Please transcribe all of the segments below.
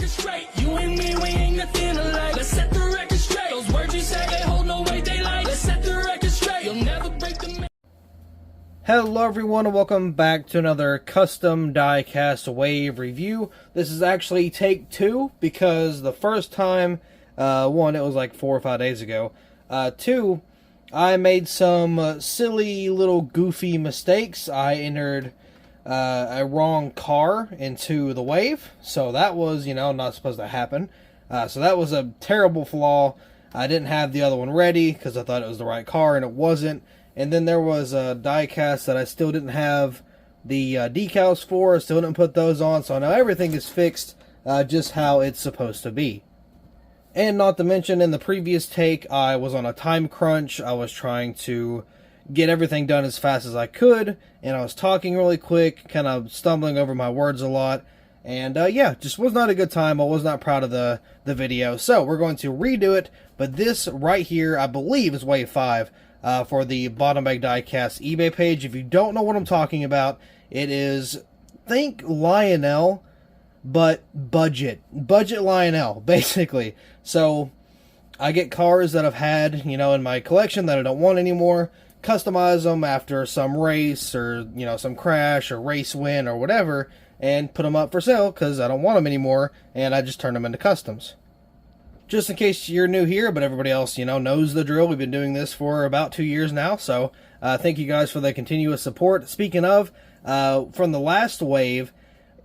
record straight. You and me, we ain't nothing alike. Let's set the record straight. Those words you say, they hold no weight, they like. Let's set the record straight. You'll never break the... Hello everyone and welcome back to another custom diecast wave review. This is actually take 2 because the first time, one, it was like 4 or 5 days ago. 2, I made some silly little goofy mistakes. I entered a wrong car into the wave, so that was, not supposed to happen. So that was a terrible flaw. I didn't have the other one ready because I thought it was the right car and it wasn't. And then there was a diecast that I still didn't have the decals for, still didn't put those on, so now everything is fixed just how it's supposed to be. And not to mention, in the previous take, I was on a time crunch. I was trying to get everything done as fast as I could, and I was talking really quick, kind of stumbling over my words a lot. And yeah, just was not a good time. I was not proud of the video, so we're going to redo it. But this right here, I believe, is wave 5. For the BottomBagDiecast eBay page. If you don't know what I'm talking about, it is, think Lionel, but budget Lionel, basically. So I get cars that I've had, in my collection that I don't want anymore, customize them after some race or, some crash or race win or whatever, and put them up for sale because I don't want them anymore, and I just turn them into customs. Just in case you're new here, but everybody else, knows the drill. We've been doing this for about 2 years now, so thank you guys for the continuous support. Speaking of, from the last wave,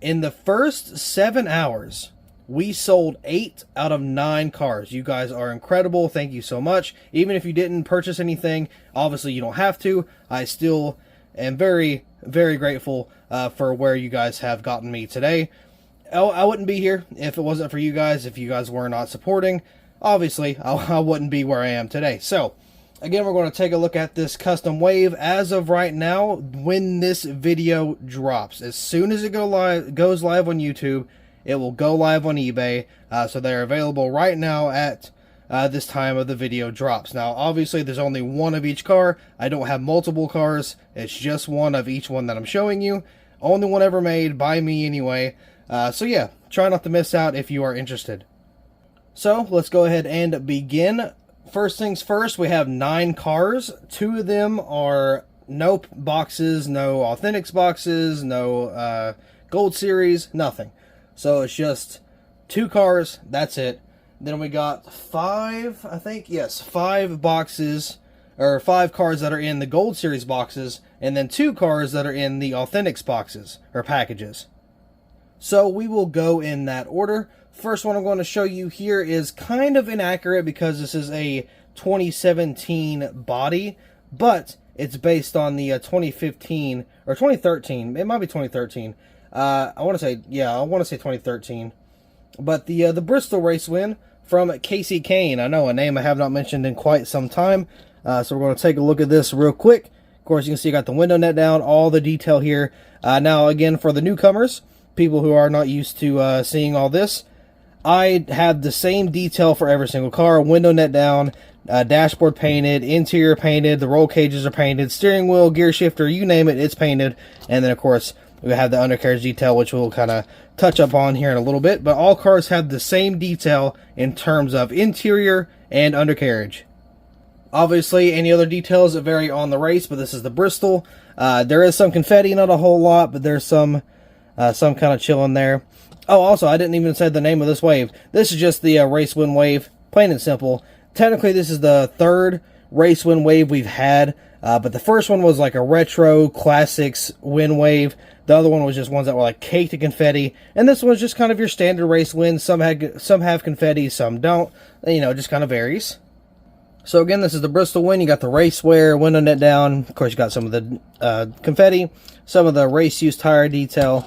in the first 7 hours, we sold 8 out of 9 cars. You guys are incredible. Thank you so much. Even if you didn't purchase anything, obviously you don't have to. I still am very, very grateful for where you guys have gotten me today. I wouldn't be here if it wasn't for you guys. If you guys were not supporting, obviously I wouldn't be where I am today. So again, we're going to take a look at this custom wave as of right now when this video drops. As soon as it goes live on YouTube, it will go live on eBay. So they're available right now at this time of the video drops. Now obviously there's only one of each car. I don't have multiple cars. It's just one of each one that I'm showing you. Only one ever made by me anyway. So yeah, try not to miss out if you are interested. So let's go ahead and begin. First things first, we have 9 cars. 2 of them are no boxes, no Authentics boxes, no Gold Series, nothing. So it's just 2 cars, that's it. Then we got 5, I think, yes, 5 boxes, or 5 cars that are in the Gold Series boxes, and then 2 cars that are in the Authentics boxes, or packages. So we will go in that order. First one I'm going to show you here is kind of inaccurate because this is a 2017 body, but it's based on the 2015 or 2013. It might be 2013. I want to say 2013. But the Bristol race win from Casey Kane. I know, a name I have not mentioned in quite some time. So we're going to take a look at this real quick. Of course, you can see I got the window net down, all the detail here. Now again, for the newcomers, people who are not used to seeing all this, I have the same detail for every single car. Window net down, dashboard painted, interior painted, the roll cages are painted, steering wheel, gear shifter, you name it, it's painted. And then of course we have the undercarriage detail, which we'll kind of touch up on here in a little bit. But all cars have the same detail in terms of interior and undercarriage. Obviously any other details that vary on the race, but this is the Bristol. There is some confetti, not a whole lot, but there's some kind of chill in there. Oh, also, I didn't even say the name of this wave. This is just the race win wave, plain and simple. Technically, this is the 3rd race win wave we've had, but the first one was like a retro classics win wave. The other one was just ones that were like caked in confetti, and this one's just kind of your standard race win. Some have confetti, some don't. Just kind of varies. So again, this is the Bristol win. You got the race wear, window net down. Of course, you got some of the confetti, some of the race use tire detail.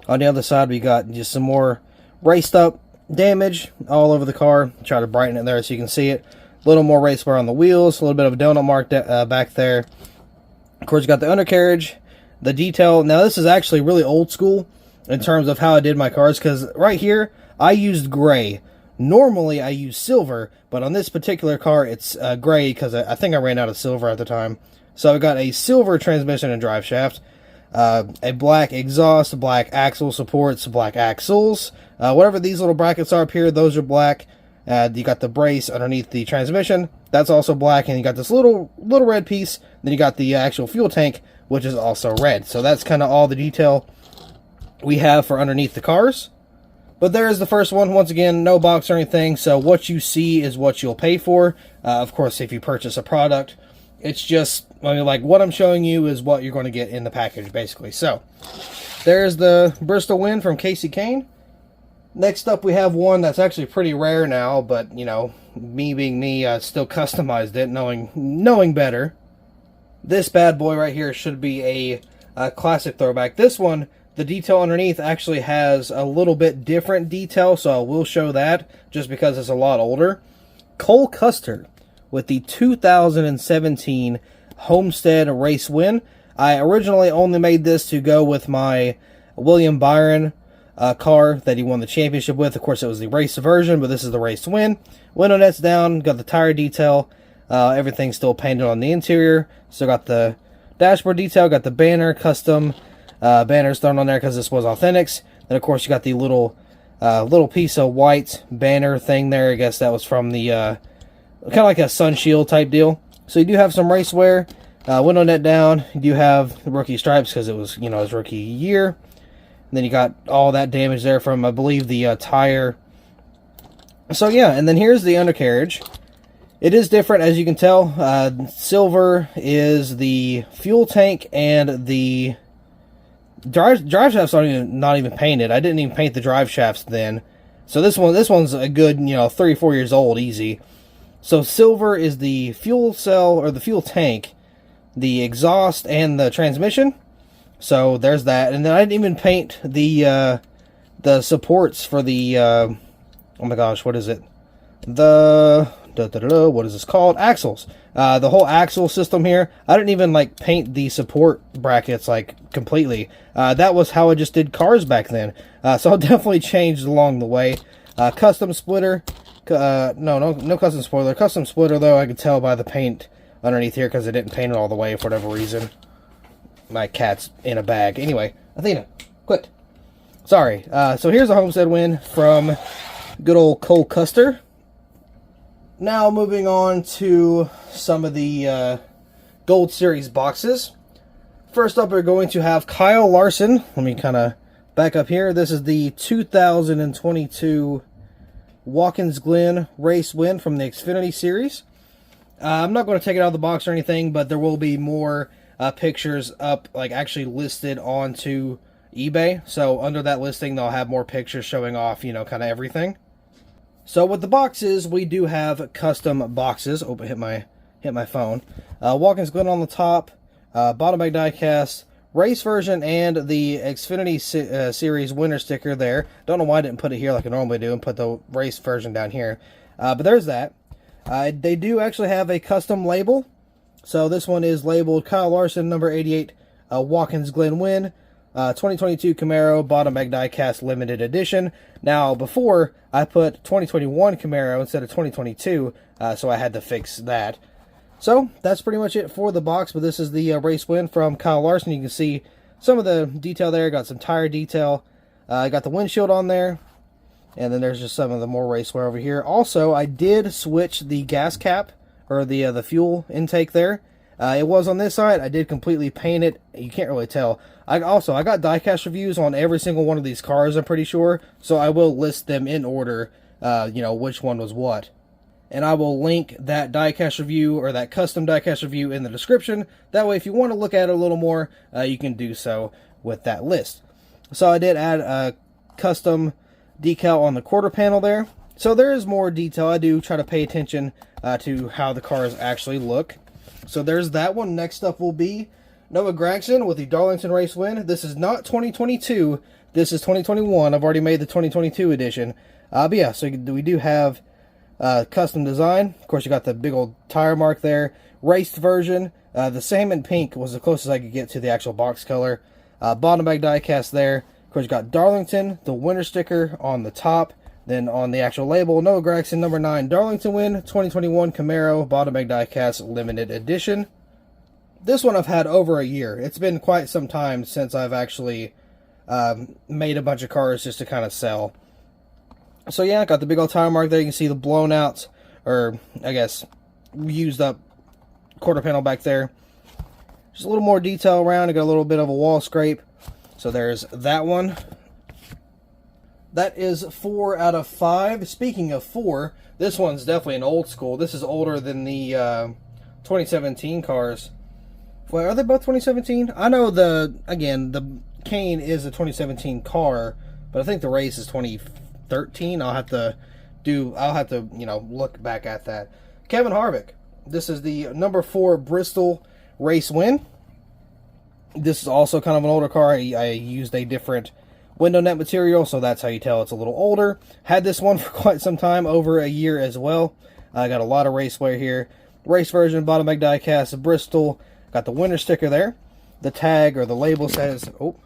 On the other side, we got just some more raced up damage all over the car. Try to brighten it there so you can see it. A little more race wear on the wheels, a little bit of a donut mark back there. Of course, you got the undercarriage, the detail. Now, this is actually really old school in terms of how I did my cars, because right here, I used gray. Normally, I use silver, but on this particular car, it's gray because I think I ran out of silver at the time. So I got a silver transmission and drive shaft. a black exhaust, black axle supports, black axles. Whatever these little brackets are up here, those are black. You got the brace underneath the transmission, that's also black, and you got this little red piece. Then you got the actual fuel tank, which is also red. So that's kind of all the detail we have for underneath the cars. But there is the first one. Once again, no box or anything, so what you see is what you'll pay for. Of course, if you purchase a product, it's just, I mean, like what I'm showing you is what you're going to get in the package, basically. So there's the Bristol Wind from Casey Kane. Next up, we have one that's actually pretty rare now, but, you know, me being me, I still customized it, knowing better. This bad boy right here should be a classic throwback. This one, the detail underneath actually has a little bit different detail, so I will show that, just because it's a lot older. Cole Custer with the 2017 Homestead Race Win. I originally only made this to go with my William Byron car that he won the championship with. Of course, it was the race version, but this is the race win. Window net's down, got the tire detail, everything's still painted on the interior. So got the dashboard detail, got the banner, custom banners thrown on there because this was Authentics. Then of course you got the little piece of white banner thing there. I guess that was from the kind of like a sun shield type deal. So you do have some race wear, window net down. You do have the rookie stripes because it was, you know, his rookie year. And then you got all that damage there from, I believe, the tire. So yeah, and then here's the undercarriage. It is different, as you can tell. Silver is the fuel tank, and the drive shafts are not even painted. I didn't even paint the drive shafts then. So this one's a good, you know, 3 or 4 years old, easy. So silver is the fuel cell, or the fuel tank, the exhaust, and the transmission. So there's that. And then I didn't even paint the supports for the oh my gosh, what is it? What is this called? Axles. The whole axle system here. I didn't even like paint the support brackets like completely. That was how I just did cars back then. So I'll definitely changed along the way. Custom splitter. No custom spoiler. Custom splitter though, I could tell by the paint underneath here because I didn't paint it all the way for whatever reason. My cat's in a bag. Anyway, Athena, quit. Sorry. So here's a Homestead win from good old Cole Custer. Now moving on to some of the Gold Series boxes. First up, we're going to have Kyle Larson. Let me kind of back up here. This is the 2022 Watkins Glen race win from the Xfinity Series. I'm not going to take it out of the box or anything, but there will be more pictures up, like actually listed onto eBay. So under that listing, they'll have more pictures showing off, you know, kind of everything. So with the boxes, we do have custom boxes. Oh, hit my phone. Watkins Glen on the top, Bottom Bag Diecast, race version, and the Xfinity Series winner sticker there. Don't know why I didn't put it here like I normally do and put the race version down here. But there's that. They do actually have a custom label. So this one is labeled Kyle Larson, number 88, Watkins Glen win, 2022 Camaro, Bottom Bag Diecast limited edition. Now, before, I put 2021 Camaro instead of 2022, so I had to fix that. So, that's pretty much it for the box, but this is the race win from Kyle Larson. You can see some of the detail there, got some tire detail, got the windshield on there, and then there's just some of the more race wear over here. Also, I did switch the gas cap, or the fuel intake there. It was on this side. I did completely paint it. You can't really tell. I got diecast reviews on every single one of these cars, I'm pretty sure. So I will list them in order, you know, which one was what. And I will link that diecast review, or that custom diecast review, in the description. That way, if you want to look at it a little more, you can do so with that list. So I did add a custom decal on the quarter panel there. So there is more detail. I do try to pay attention to how the cars actually look. So there's that one. Next up will be Noah Gragson with the Darlington race win. This is not 2022. This is 2021. I've already made the 2022 edition. But yeah, so we do have custom design. Of course, you got the big old tire mark there. Raced version. The same in pink was the closest I could get to the actual box color. Bottom bag diecast there. Of course, you got Darlington, the winner sticker on the top. Then on the actual label, Noah Gragson, number 9, Darlington win, 2021 Camaro, Bottom Bag Diecast limited edition. This one I've had over a year. It's been quite some time since I've actually made a bunch of cars just to kind of sell. So yeah, got the big old tire mark there. You can see the blown out, or I guess used up quarter panel back there. Just a little more detail around. I got a little bit of a wall scrape. So there's that one. That is 4 out of 5. Speaking of 4, this one's definitely an old school. This is older than the 2017 cars. Well, are they both 2017? I know the Cane is a 2017 car, but I think the race is 2013. I'll have to look back at that. Kevin Harvick. This is the number 4 Bristol race win. This is also kind of an older car. I used a different window net material, so that's how you tell it's a little older. Had this one for quite some time, over a year as well. I got a lot of race wear here. Race version, bottom bag diecast, Bristol. Got the winter sticker there. The tag or the label says, oh,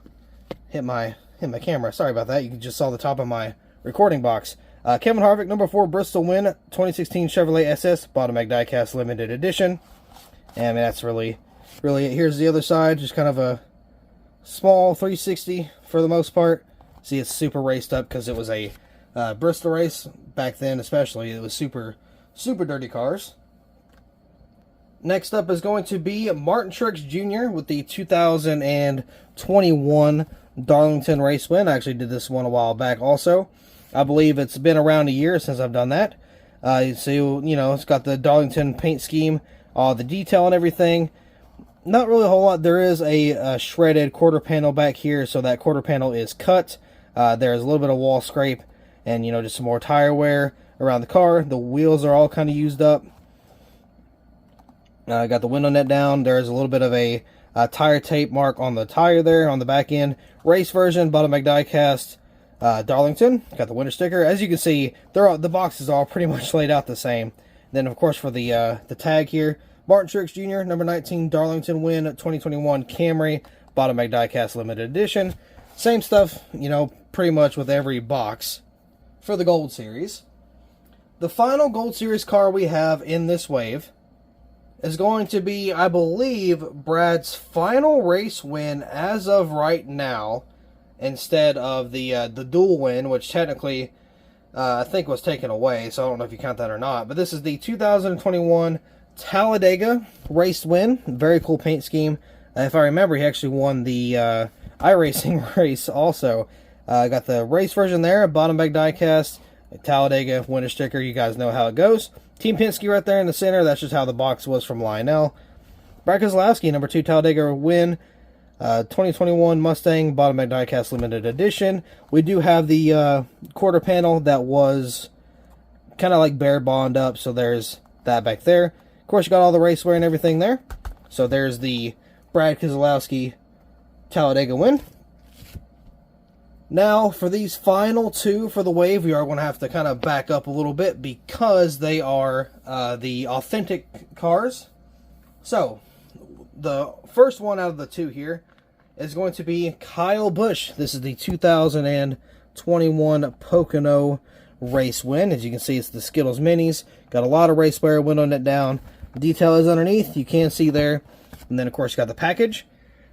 hit my camera. Sorry about that. You just saw the top of my recording box. Kevin Harvick, number 4 Bristol win, 2016 Chevrolet SS, bottom bag diecast limited edition. And that's really it. Here's the other side, just kind of a small 360 for the most part. See, it's super raced up because it was a Bristol race back then, especially. It was super dirty cars. Next up is going to be Martin Truex Jr. with the 2021 Darlington race win. I actually did this one a while back also. I believe it's been around a year since I've done that. So, it's got the Darlington paint scheme, all the detail and everything. Not really a whole lot. There is a shredded quarter panel back here, so that quarter panel is cut. There's a little bit of wall scrape and, just some more tire wear around the car. The wheels are all kind of used up. Got the window net down. There's a little bit of a tire tape mark on the tire there on the back end. Race version, bottom bag diecast, Darlington. Got the winter sticker. As you can see, the boxes are all pretty much laid out the same. Then, of course, for the tag here, Martin Truex Jr., number 19 Darlington win, 2021 Camry, bottom bag diecast limited edition. Same stuff, pretty much with every box for the Gold Series. The final Gold Series car we have in this wave is going to be, I believe, Brad's final race win as of right now, instead of the dual win, which technically I think was taken away, so I don't know if you count that or not. But this is the 2021 Talladega race win. Very cool paint scheme. If I remember, he actually won the iRacing race also. Got the race version there, bottom bag diecast, Talladega winter sticker. You guys know how it goes. Team Penske right there in the center. That's just how the box was from Lionel. Brad Keselowski, number 2 Talladega win, 2021 Mustang, bottom bag diecast limited edition. We do have the quarter panel that was kind of like bare bond up, so there's that back there. Of course, you got all the race wear and everything there. So there's the Brad Keselowski Talladega win. Now, for these final 2 for the wave, we are going to have to kind of back up a little bit because they are the authentic cars. So, the first one out of the 2 here is going to be Kyle Busch. This is the 2021 Pocono race win. As you can see, it's the Skittles Minis. Got a lot of race wear, window net down. Detail is underneath. You can see there. And then, of course, you got the package.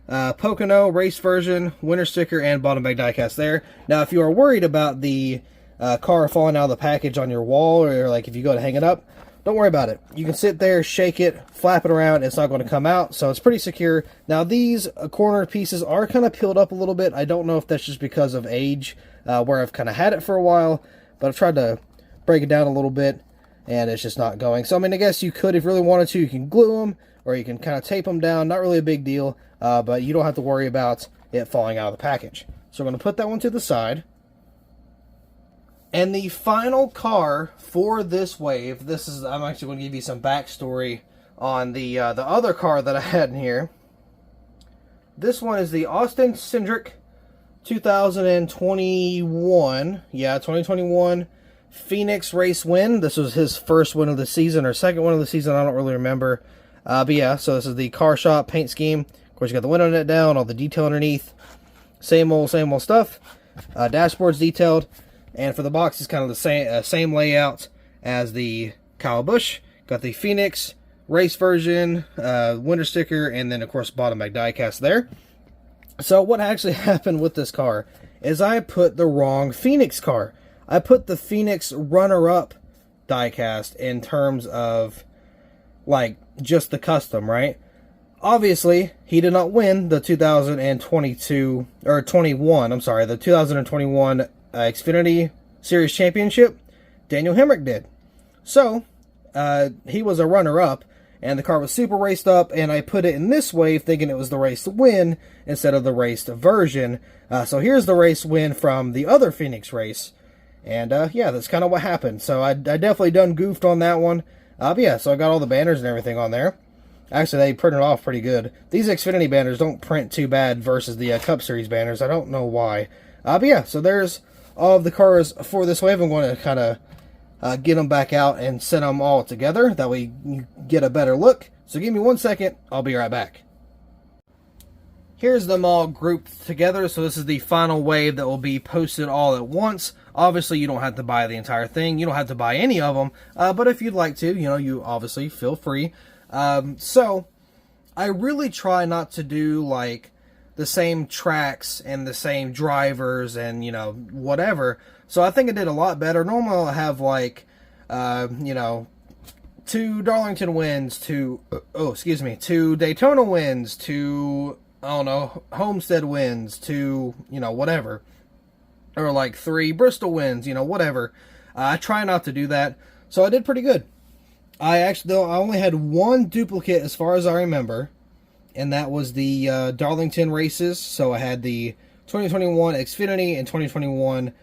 Pocono race version, winter sticker, and bottom bag diecast there. Now, if you are worried about the car falling out of the package on your wall, or like if you go to hang it up, don't worry about it. You can sit there, shake it, flap it around. It's not going to come out, so it's pretty secure. Now, these corner pieces are kind of peeled up a little bit. I don't know if that's just because of age, where I've kind of had it for a while, but I've tried to break it down a little bit, and it's just not going. So, I mean, I guess you could, if you really wanted to, you can glue them, or you can kind of tape them down. Not really a big deal. But you don't have to worry about it falling out of the package. So I'm going to put that one to the side. And the final car for this wave, I'm actually going to give you some backstory on the other car that I had in here. This one is the Austin Cindric 2021. Yeah, 2021 Phoenix race win. This was his first win of the season, or second win of the season. I don't really remember. But yeah, so this is the car shop paint scheme. Of course, you got the window net down, all the detail underneath. Same old stuff. Dashboard's detailed. And for the box, it's kind of the same layout as the Kyle Busch. Got the Phoenix race version, winter sticker, and then of course bottom bag diecast there. So what actually happened with this car is I put the wrong Phoenix car. I put the Phoenix runner-up diecast in terms of like just the custom, right? Obviously, he did not win the 2022 or 21. I'm sorry, the 2021 Xfinity Series Championship. Daniel Hemrick did. So he was a runner-up, and the car was super raced up, and I put it in this wave thinking it was the race to win instead of the raced version. So here's the race win from the other Phoenix race, and yeah, that's kind of what happened. So I definitely done goofed on that one. But yeah, so I got all the banners and everything on there. Actually, they printed off pretty good. These Xfinity banners don't print too bad versus the Cup Series banners. I don't know why. But yeah, so there's all of the cars for this wave. I'm going to kind of get them back out and set them all together. That way you get a better look. So give me 1 second. I'll be right back. Here's them all grouped together. So this is the final wave that will be posted all at once. Obviously, you don't have to buy the entire thing. You don't have to buy any of them. But if you'd like to, you know, you obviously feel free. So I really try not to do like the same tracks and the same drivers and, you know, whatever. So I think I did a lot better. Normally I'll have like, you know, 2 Darlington wins, 2 Daytona wins, 2, I don't know, Homestead wins, 2, you know, whatever. Or like 3 Bristol wins, you know, whatever. I try not to do that. So I did pretty good. I only had 1 duplicate as far as I remember, and that was the Darlington races. So I had the 2021 Xfinity and 2021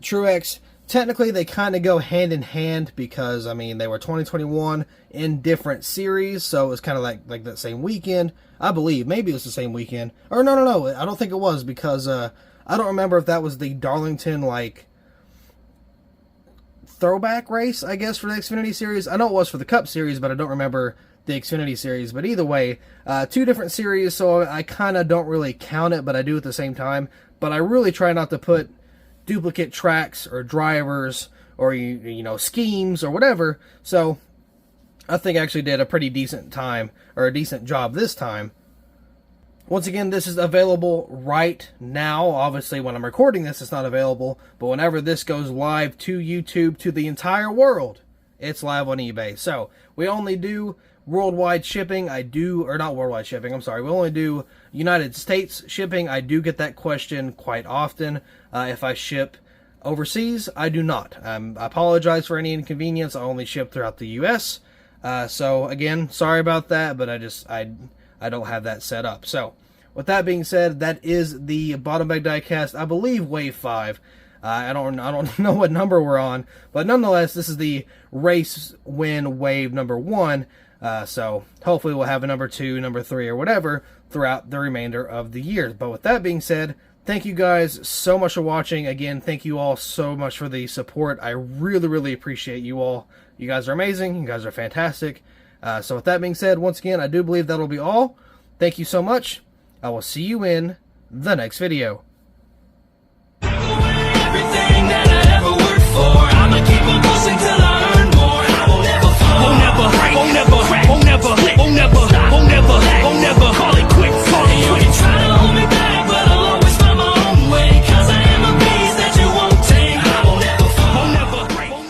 Truex. Technically, they kind of go hand in hand because, I mean, they were 2021 in different series, so it was kind of like that same weekend. I believe. Maybe it was the same weekend. Or no, I don't think it was because I don't remember if that was the Darlington, like, throwback race, I guess, for the Xfinity Series. I know it was for the Cup Series, but I don't remember the Xfinity Series. But either way, 2 different series, so I kind of don't really count it, but I do at the same time. But I really try not to put duplicate tracks or drivers or, you know, schemes or whatever. So I think I actually did a pretty decent time, or a decent job this time. Once again, this is available right now. Obviously, when I'm recording this, it's not available. But whenever this goes live to YouTube, to the entire world, it's live on eBay. So, we only do worldwide shipping. Not worldwide shipping, I'm sorry. We only do United States shipping. I do get that question quite often. If I ship overseas, I do not. I apologize for any inconvenience. I only ship throughout the U.S. So, again, sorry about that, but I don't have that set up. So, with that being said, that is the Bottom Bag Diecast, I believe, Wave 5. I don't know what number we're on, but nonetheless, this is the race win wave number 1. So, hopefully we'll have a number 2, number 3, or whatever throughout the remainder of the year. But with that being said, thank you guys so much for watching. Again, thank you all so much for the support. I really, really appreciate you all. You guys are amazing. You guys are fantastic. So with that being said, once again, I do believe that'll be all. Thank you so much. I will see you in the next video. Everything that I ever worked for, I'ma keep on pushing till